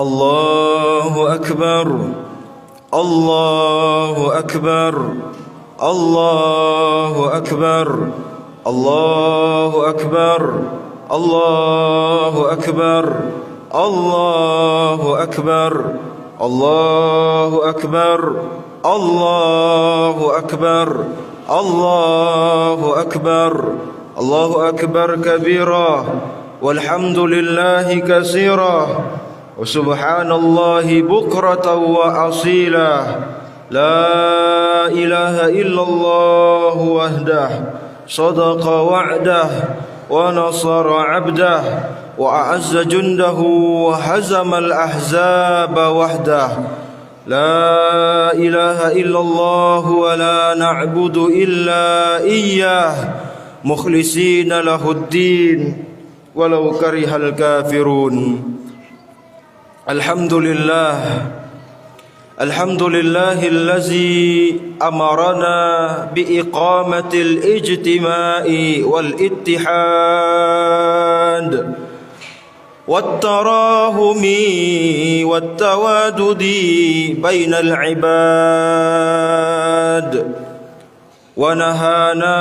الله أكبر الله أكبر الله أكبر الله أكبر الله أكبر الله أكبر الله أكبر الله أكبر الله أكبر الله أكبر كبيرا والحمد لله كثيرا وسبحان الله بكرة وأصيلا لا إله إلا الله وحده صدق وعده ونصر عبده وأعز جنده وهزم الأحزاب وحده لا إله إلا الله ولا نعبد إلا إياه مخلصين له الدين ولو كره الكافرون الحمد لله الحمد لله الذي أمرنا بإقامة الاجتماع والاتحاد والتراحم والتوادد بين العباد ونهانا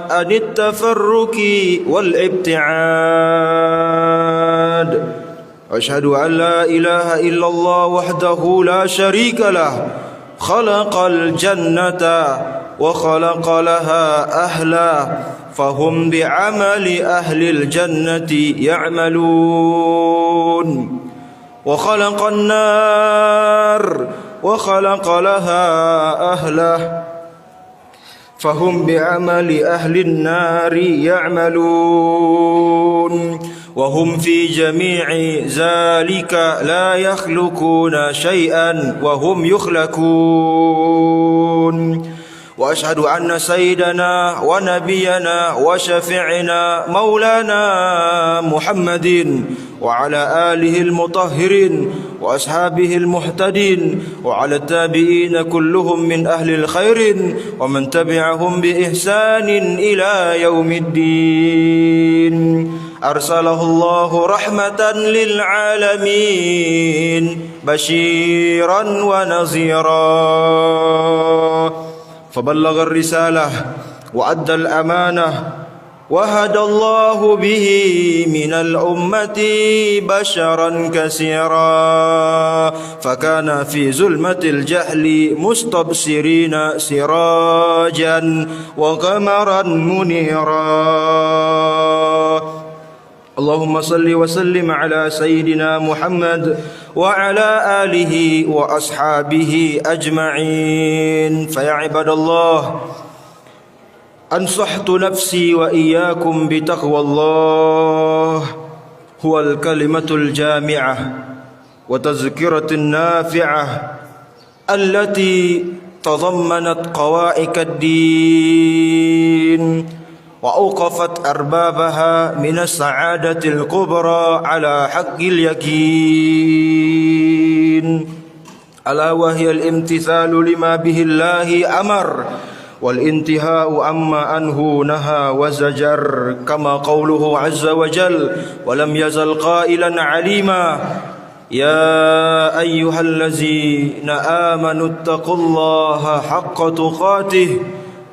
عن التفرق والابتعاد أشهد أن لا إله إلا الله وحده لا شريك له خلق الجنة وخلق لها أهلا فهم بعمل أهل الجنة يعملون وخلق النار وخلق لها أهلا فهم بعمل أهل النار يعملون وهم في جميع ذلك لا يخلقون شيئا وهم يخلقون وأشهد أن سيدنا ونبينا وشفيعنا مولانا محمد وعلى آله المطهرين وأصحابه المهتدين وعلى التابعين كلهم من أهل الخير ومن تبعهم بإحسان إلى يوم الدين أرسله الله رحمة للعالمين بشيرا ونذيرا فبلغ الرسالة وأدى الأمانة وهدى الله به من الأمة بشرا كثيرا فكان في ظلمة الجهل مستبصرين سراجا وقمرا منيرا اللهم صل وسلم على سيدنا محمد وعلى آله وأصحابه أجمعين فيا عباد الله أنصحت نفسي وإياكم بتقوى الله هو الكلمة الجامعة وتذكرة النافعة التي تضمنت قواعد الدين وأوقفت أربابها من السعادة الكبرى على حق اليقين ألا وهي الامتثال لما به الله أمر والانتهاء عما عنه نهى وزجر كما قوله عز وجل ولم يزل قائلا عليما يا أيها الذين آمنوا اتقوا الله حق تقاته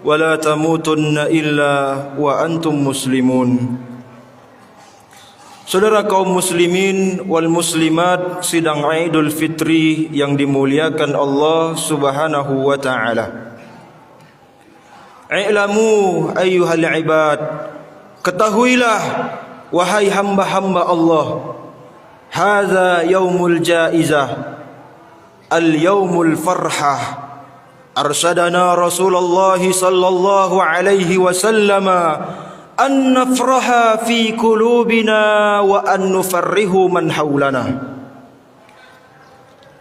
ولا تموتن إلا وأنتم مسlimun. Saudara kaum muslimin wal muslimat, sidang Idul Fitri yang dimuliakan Allah Subhanahu wa taala. I'lamu ayyuhal ibad, ketahuilah wahai hamba-hamba Allah, hadza yaumul jaizah, al-yaumul farhah. Arsyadana Rasulullah sallallahu alaihi wasallam an nafraha fi qulubina wa an nufarrihu man haulana.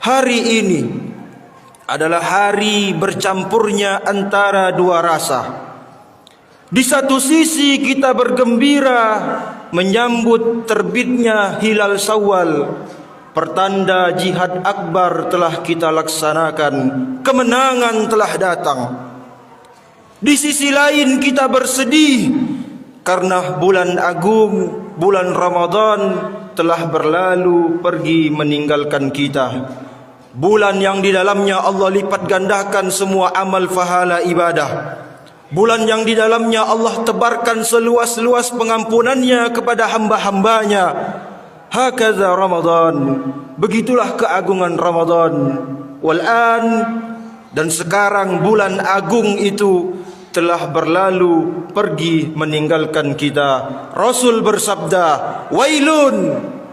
Hari ini adalah hari bercampurnya antara dua rasa. Di satu sisi kita bergembira menyambut terbitnya hilal Syawal, pertanda jihad akbar telah kita laksanakan, kemenangan telah datang. Di sisi lain kita bersedih karena bulan agung, bulan Ramadan telah berlalu pergi meninggalkan kita. Bulan yang di dalamnya Allah lipat gandakan semua amal pahala ibadah. Bulan yang di dalamnya Allah tebarkan seluas-luas pengampunannya kepada hamba-hambanya. Hakaza Ramadan, begitulah keagungan Ramadan. Wal'an, dan sekarang bulan agung itu telah berlalu pergi meninggalkan kita. Rasul bersabda, wailun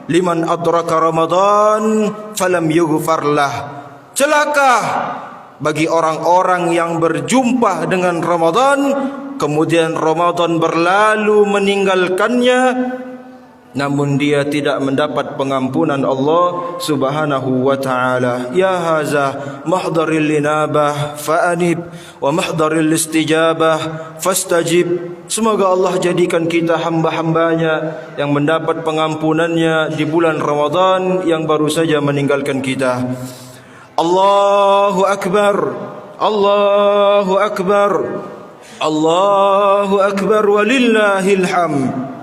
liman adraka Ramadan falam yughfar lah. Celaka bagi orang-orang yang berjumpa dengan Ramadan, kemudian Ramadan berlalu meninggalkannya, namun dia tidak mendapat pengampunan Allah Subhanahu wa ta'ala. Ya haza mahdharil linabah fa'anib wa mahdharil istijabah fastajib. Semoga Allah jadikan kita hamba-hambanya yang mendapat pengampunannya di bulan Ramadan yang baru saja meninggalkan kita. Allahu Akbar, Allahu Akbar, Allahu Akbar, walillahil hamd.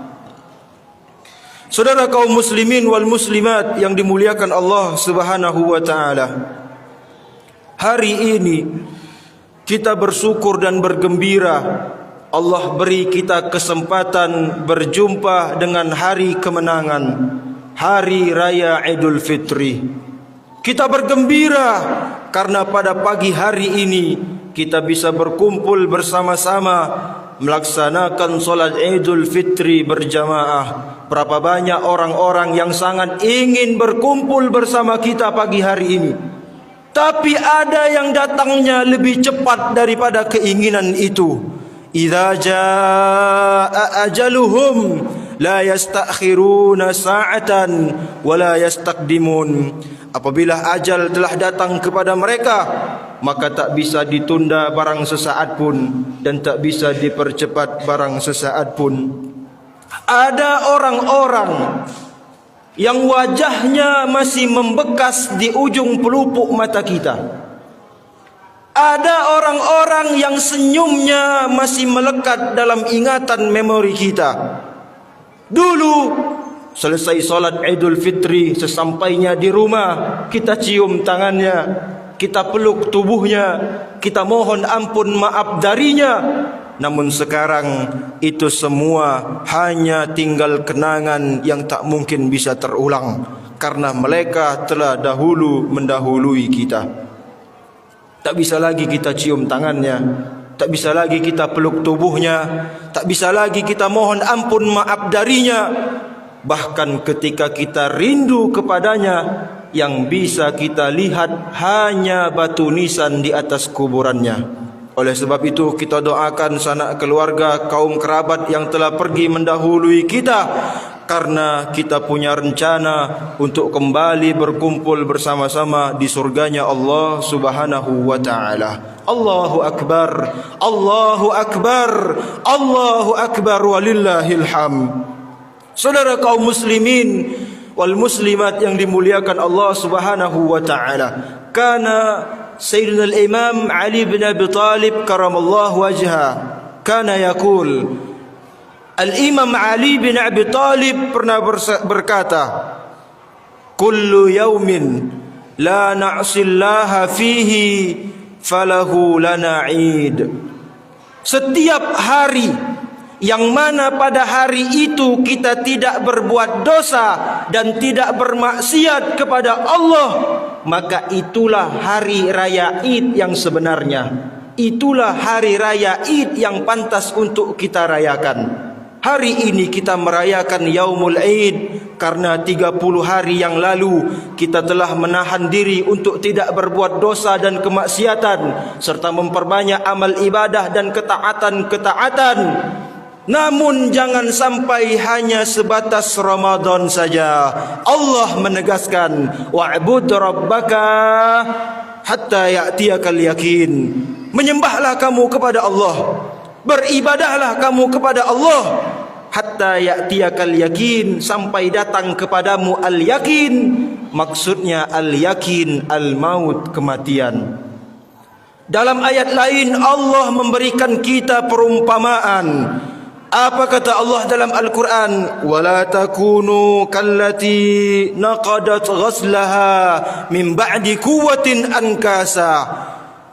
Saudara kaum muslimin wal muslimat yang dimuliakan Allah Subhanahu wa ta'ala, hari ini kita bersyukur dan bergembira Allah beri kita kesempatan berjumpa dengan hari kemenangan, hari raya Idul Fitri. Kita bergembira karena pada pagi hari ini kita bisa berkumpul bersama-sama melaksanakan solat Idul Fitri berjamaah. Berapa banyak orang-orang yang sangat ingin berkumpul bersama kita pagi hari ini, tapi ada yang datangnya lebih cepat daripada keinginan itu. Idza jaa ajaluhum la yastakhiruna sa'atan wa la yastaqdimun. Apabila ajal telah datang kepada mereka, maka tak bisa ditunda barang sesaat pun dan tak bisa dipercepat barang sesaat pun. Ada orang-orang yang wajahnya masih membekas di ujung pelupuk mata kita. Ada orang-orang yang senyumnya masih melekat dalam ingatan memori kita. Dulu selesai solat Idul Fitri, sesampainya di rumah kita cium tangannya, kita peluk tubuhnya, kita mohon ampun maaf darinya. Namun sekarang itu semua hanya tinggal kenangan yang tak mungkin bisa terulang, karena mereka telah dahulu mendahului kita. Tak bisa lagi kita cium tangannya, tak bisa lagi kita peluk tubuhnya, tak bisa lagi kita mohon ampun maaf darinya. Bahkan ketika kita rindu kepadanya, yang bisa kita lihat hanya batu nisan di atas kuburannya. Oleh sebab itu kita doakan sanak keluarga, kaum kerabat yang telah pergi mendahului kita, karena kita punya rencana untuk kembali berkumpul bersama-sama di surganya Allah Subhanahu wa ta'ala. Allahu Akbar, Allahu Akbar, Allahu Akbar, walillahil hamd. Saudara kaum muslimin wal muslimat yang dimuliakan Allah Subhanahu wa ta'ala, kana Sayyidina al-Imam Ali bin Abi Talib karamallahu wajha kana yaqul, Al-Imam Ali bin Abi Talib pernah berkata, kullu yaumin la na'sillaha fihi falahu lana 'id. Setiap hari yang mana pada hari itu kita tidak berbuat dosa dan tidak bermaksiat kepada Allah, maka itulah hari raya Id yang sebenarnya. Itulah hari raya Id yang pantas untuk kita rayakan. Hari ini kita merayakan Yaumul Id karena 30 hari yang lalu kita telah menahan diri untuk tidak berbuat dosa dan kemaksiatan, serta memperbanyak amal ibadah dan ketaatan-ketaatan. Namun jangan sampai hanya sebatas Ramadan saja. Allah menegaskan, wa'bud rabbaka hatta ya'tiyakal yakin. Menyembahlah kamu kepada Allah, beribadahlah kamu kepada Allah, hatta ya'tiyakal yakin, sampai datang kepadamu al-yakin. Maksudnya al-yakin al-maut, kematian. Dalam ayat lain Allah memberikan kita perumpamaan, Apa kata Allah dalam Al-Quran? Wala takunu kallati naqadat ghazlaha min ba'di quwwatin ankasa.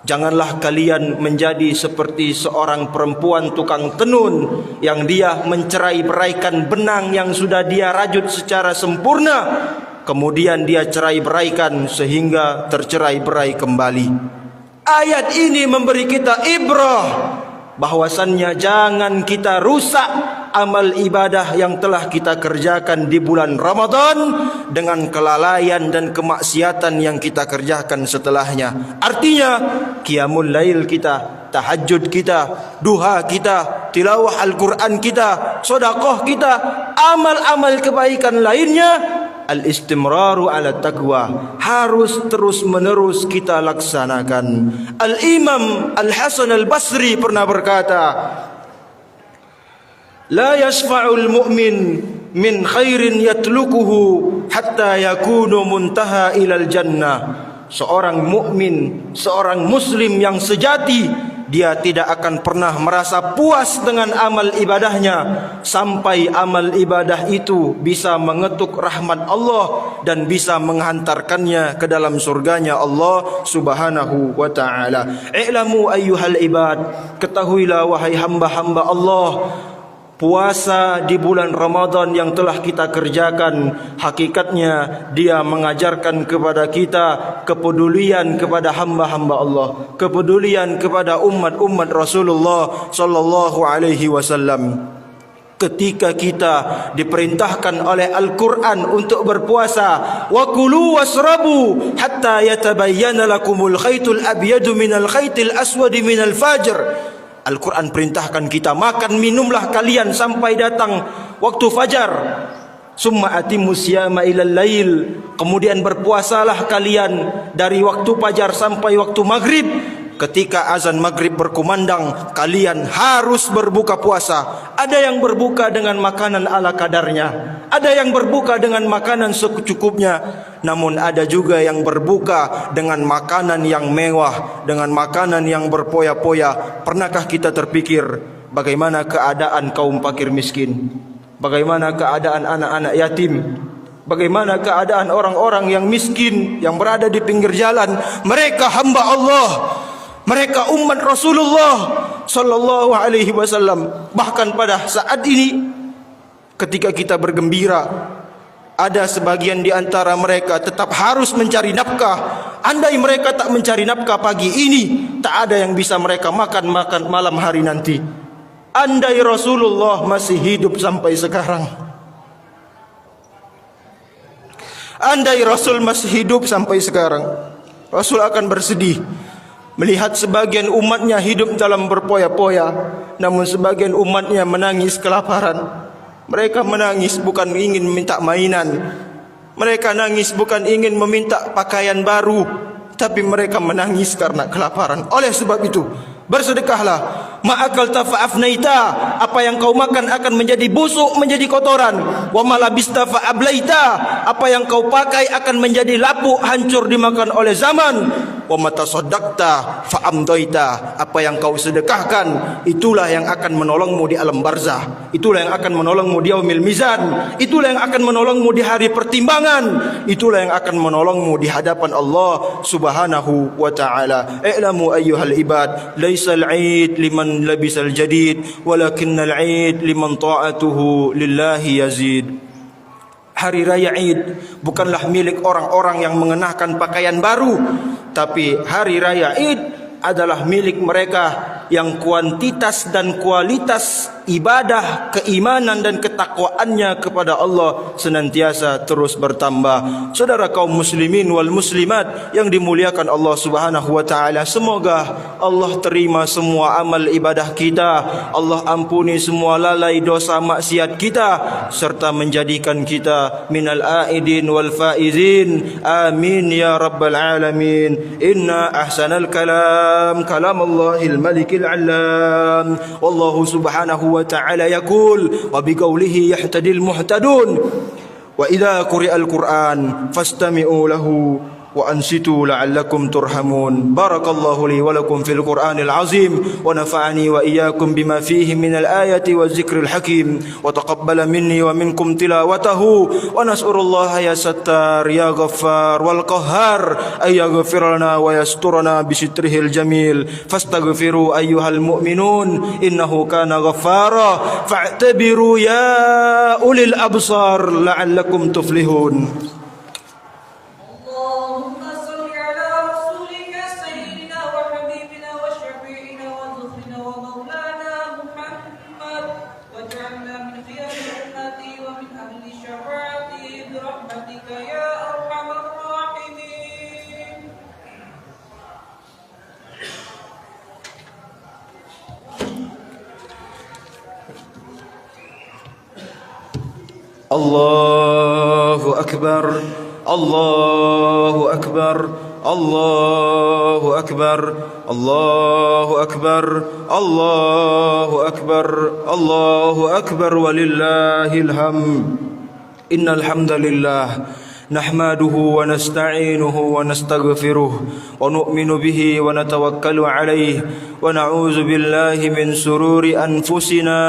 Janganlah kalian menjadi seperti seorang perempuan tukang tenun yang dia mencerai-beraikan benang yang sudah dia rajut secara sempurna, kemudian dia cerai-beraikan sehingga tercerai-berai kembali. Ayat ini memberi kita ibrah bahwasannya jangan kita rusak amal ibadah yang telah kita kerjakan di bulan Ramadan dengan kelalaian dan kemaksiatan yang kita kerjakan setelahnya. Artinya qiyamul lail kita, tahajud kita, duha kita, tilawah Al-Quran kita, sedekah kita, amal-amal kebaikan lainnya, al-istimraru ala taqwa, harus terus menerus kita laksanakan. Al-Imam Al-Hasan Al-Basri pernah berkata, la yashfa'ul mu'min min khairin yatlukuhu hatta yakunu muntaha ilal jannah. Seorang mukmin, seorang muslim yang sejati, dia tidak akan pernah merasa puas dengan amal ibadahnya sampai amal ibadah itu bisa mengetuk rahmat Allah dan bisa menghantarkannya ke dalam surganya Allah Subhanahu wa ta'ala. I'lamu ayyuhal ibad, ketahuilah wahai hamba-hamba Allah, puasa di bulan Ramadan yang telah kita kerjakan, hakikatnya dia mengajarkan kepada kita kepedulian kepada hamba-hamba Allah, kepedulian kepada umat-umat Rasulullah sallallahu alaihi wasallam. Ketika kita diperintahkan oleh Al-Quran untuk berpuasa, wa kulu wasrabu hatta yatabayyana lakumul khaytul abyadu minal khaytil aswadi minal fajr. Al-Quran perintahkan kita, makan minumlah kalian sampai datang waktu fajar. Summa atimu siyama ilal lail, kemudian berpuasalah kalian dari waktu fajar sampai waktu maghrib. Ketika azan maghrib berkumandang, kalian harus berbuka puasa. Ada yang berbuka dengan makanan ala kadarnya, ada yang berbuka dengan makanan secukupnya, namun ada juga yang berbuka dengan makanan yang mewah, dengan makanan yang berpoya-poya. Pernahkah kita terpikir bagaimana keadaan kaum fakir miskin? Bagaimana keadaan anak-anak yatim? Bagaimana keadaan orang-orang yang miskin yang berada di pinggir jalan? Mereka hamba Allah, mereka umat Rasulullah sallallahu alaihi wasallam. Bahkan pada saat ini ketika kita bergembira, ada sebagian di antara mereka tetap harus mencari nafkah. Andai mereka tak mencari nafkah pagi ini, tak ada yang bisa mereka makan malam hari nanti. Andai Rasulullah masih hidup sampai sekarang, andai Rasul masih hidup sampai sekarang, Rasul akan bersedih melihat sebagian umatnya hidup dalam berpoya-poya, namun sebagian umatnya menangis kelaparan. Mereka menangis bukan ingin meminta mainan, mereka nangis bukan ingin meminta pakaian baru, tapi mereka menangis karena kelaparan. Oleh sebab itu, bersedekahlah. Ma'akalta fa'afnaita, apa yang kau makan akan menjadi busuk, menjadi kotoran. Wa malabista fa'ablaita, apa yang kau pakai akan menjadi lapuk, hancur dimakan oleh zaman. Wa matasaddaqta fa'amdaita, apa yang kau sedekahkan itulah yang akan menolongmu di alam barzah, itulah yang akan menolongmu di yaumil mizan, itulah yang akan menolongmu di hari pertimbangan, itulah yang akan menolongmu di hadapan Allah Subhanahu wa ta'ala. I'lamu ayyuhal ibad, laisal 'id liman labisal jadid, walakinnal 'id liman ta'atuhu lillahi yazid. Hari raya Id bukanlah milik orang-orang yang mengenakan pakaian baru, tapi hari raya Id adalah milik mereka yang kuantitas dan kualitas ibadah, keimanan dan ketakwaannya kepada Allah senantiasa terus bertambah. Saudara kaum muslimin wal muslimat yang dimuliakan Allah Subhanahu wa taala, semoga Allah terima semua amal ibadah kita, Allah ampuni semua lalai dosa maksiat kita, serta menjadikan kita minal aidin wal faizin. Amin ya rabbal alamin. Inna ahsanal kalam kalamallahil malikil alam. Wallahu subhanahu wa ta'ala yaqul wa biqaulihi yahtadil muhtadun. Wa idza quri'al Qur'an fastami'u lahu وأنصتوا لعلكم ترحمون. بارك الله لي ولكم في القرآن العظيم ونفعني وإياكم بما فيه من الآية والذكر الحكيم وتقبل مني ومنكم تلاوته. ونسأل الله يا ستار يا غفار والقهار أن يغفر لنا ويسترنا بستره الجميل. فاستغفروا أيها المؤمنون إنه كان غفارا. فاعتبروا يا أولي الأبصار لعلكم تفلحون. الله أكبر الله أكبر الله أكبر الله أكبر الله أكبر الله أكبر ولله الحمد. إن الحمد لله نحمده ونستعينه ونستغفره ونؤمن به ونتوكل عليه ونعوذ بالله من شرور أنفسنا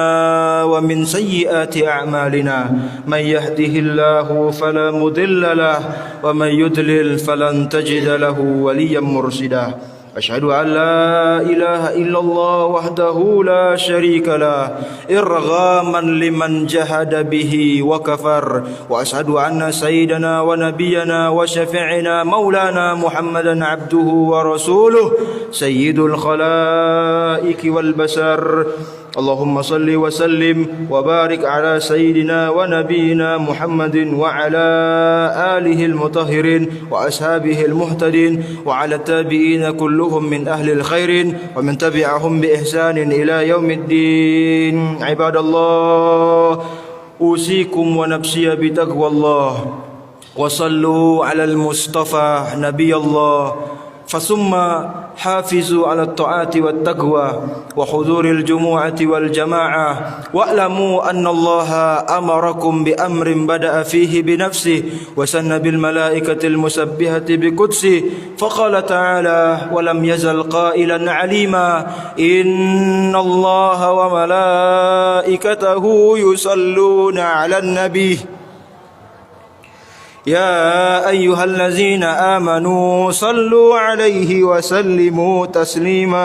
ومن سيئات أعمالنا. من يهده الله فلا مضل له ومن يضلل فلن تجد له وليا مرشدا. أشهد أن لا إله إلا الله وحده لا شريك له إرغاما لمن جهد به وكفر. وأشهد أن سيدنا ونبينا وشفيعنا مولانا محمدا عبده ورسوله سيد الخلائق والبشر. اللهم صل وسلم وبارك على سيدنا ونبينا محمد وعلى آله المطهرين وأصحابه المهتدين وعلى التابعين كلهم من أهل الخير ومن تبعهم بإحسان إلى يوم الدين. عباد الله أوصيكم ونفسي بتقوى الله وصلوا على المصطفى نبي الله. فثم حافظوا على الطاعات والتقوى وحضور الجمعة والجماعة واعلموا أن الله أمركم بأمر بدأ فيه بنفسه وسن بالملائكة المسبحة بقدسه. فقال تعالى ولم يزل قائلا عليما إن الله وملائكته يصلون على النبي يا أيها الذين آمنوا صلوا عليه وسلموا تسليما.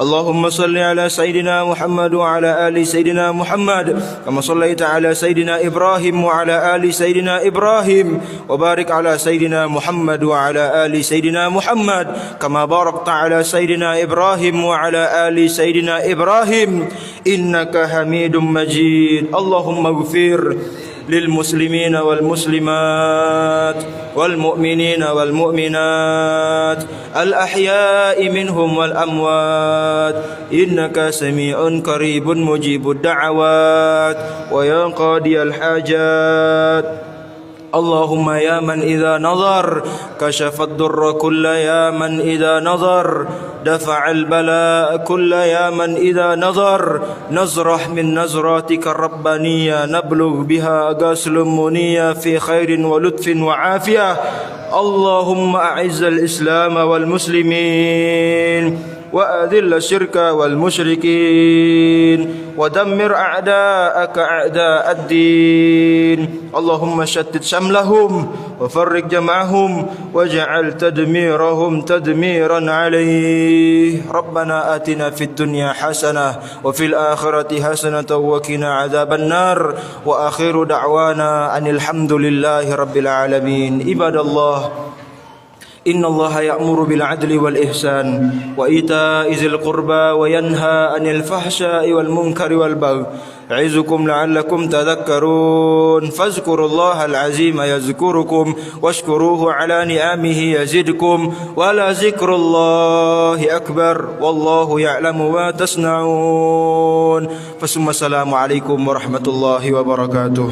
اللهم صل على سيدنا محمد وعلى آل سيدنا محمد كما صليت على سيدنا إبراهيم وعلى آل سيدنا إبراهيم وبارك على سيدنا محمد وعلى آل سيدنا محمد كما باركت على سيدنا إبراهيم وعلى آل سيدنا إبراهيم إنك حميد مجيد. اللهم اغفر للمسلمين والمسلمات والمؤمنين والمؤمنات الأحياء منهم والأموات إنك سميع قريب مجيب الدعوات ويا قاضي الحاجات. اللهم يا من إذا نظر كشف الضر كل يا من إذا نظر دفع البلاء كل يا من إذا نظر نظرة من نظراتك الربانية نبلغ بها غسل منية في خير ولطف وعافية. اللهم أعز الإسلام والمسلمين وأذل الشرك والمشركين ودمر أعداءك أعداء الدين. اللهم شتت شملهم وفرق جمعهم واجعل تدميرهم تدميرا عليه. ربنا آتنا في الدنيا حسنة وفي الآخرة حسنة وقنا عذاب النار وآخر دعوانا أن الحمد لله رب العالمين. عباد الله إن الله يأمر بالعدل والإحسان وإيتاء ذي القربى وينهى عن الفحشاء والمنكر والبغي يعظكم لعلكم تذكرون. فاذكروا الله العظيم يذكركم واشكروه على نعمه يزدكم ولذكر الله أكبر والله يعلم ما تصنعون. فثم السلام عليكم ورحمة الله وبركاته.